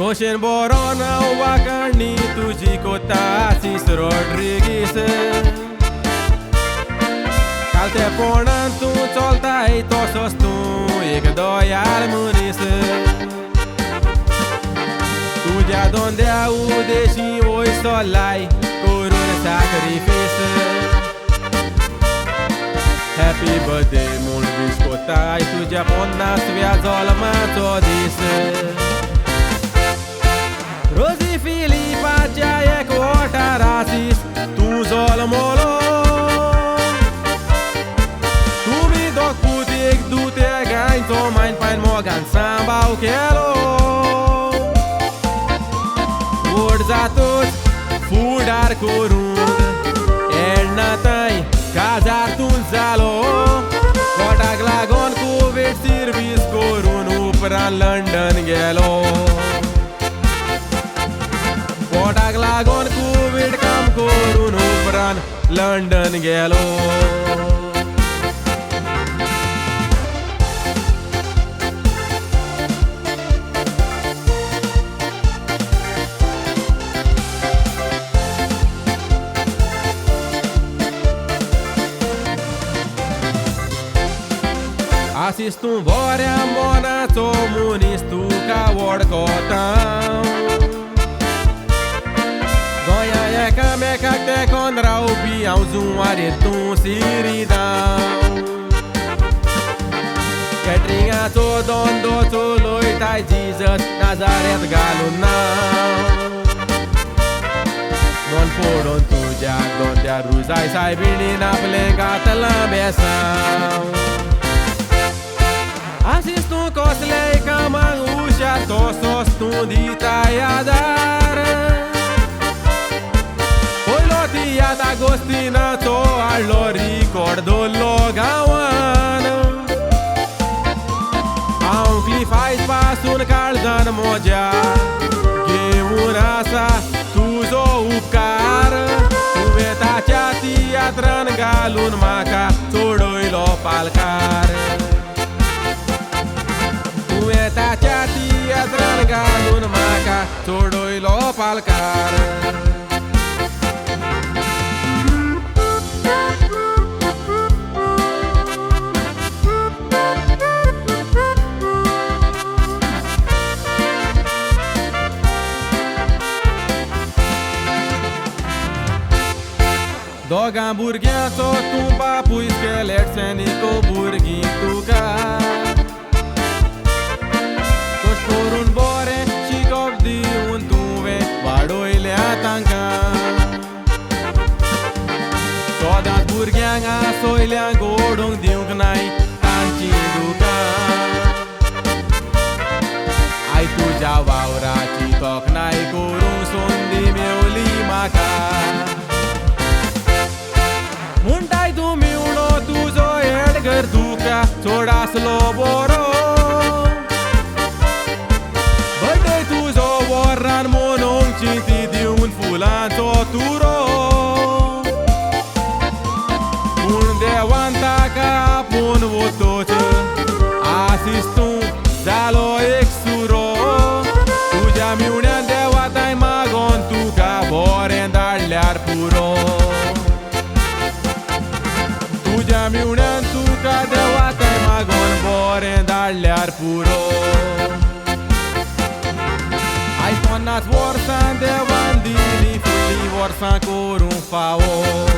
Coxen Borona, Wakani, Tujicota, Assis Rodrigues. Calte Ponan, tu solta e tosos tu, e que dói almunis. Tu já donde a u deixi oi solai, corun sacrifice. Happy birthday, mun biscota, e tu já ponas viazola matodise. Rosi Filipa jaye kota Assis, tu zol molo. Tu mi dok putik du te gain to mein pain morgan samba o quero. Words a todos, fudar corund, natai, casar tun zalo. Kota glagon covid service corun upra London gelo. Kotak lagon covid kam korun upran London gelo. Assis tu voria mona to munis tu ka word kotam. Mekak te kontra upi au zuare tu siridão. Catrinha to dondo to loitai Jesus Nazaret galo não. Non foron tu já donde a rusai sai menina plenga talambeção. Assis tu coslei camang usha tosos tu ditaiadar. D'Agostina to allo ricordo logawan. Aunque faz passo un caldan moja, gemunasa tu zo upkar. Tu veta chati atran galun maka todoi lo palkar. Tu veta chati atran galun maka todoi lo palkar. Dog hamburger to tumba pu skelet seniko burgi tuka. Tos porun bore chikov di un tuve vadoi le atanka. Sodat burgianga soileang godong diung nai tanchi duka. Ai tu javaura chitok nai korung sondi meuli maka. Muntai tu miuno tu zo Edgar duca thodas lo boro. Birthday tu zo warran monong chinti diun fulan to turo. Un devanta ka pun votoche Assis tu zalo exuro. Tu ja miunen devatai magon tu ka boren dallar puro. Miunen tu ca devatai magon boren dallar puro. Ai tonat vorsan devandini fili vorsan corun favor.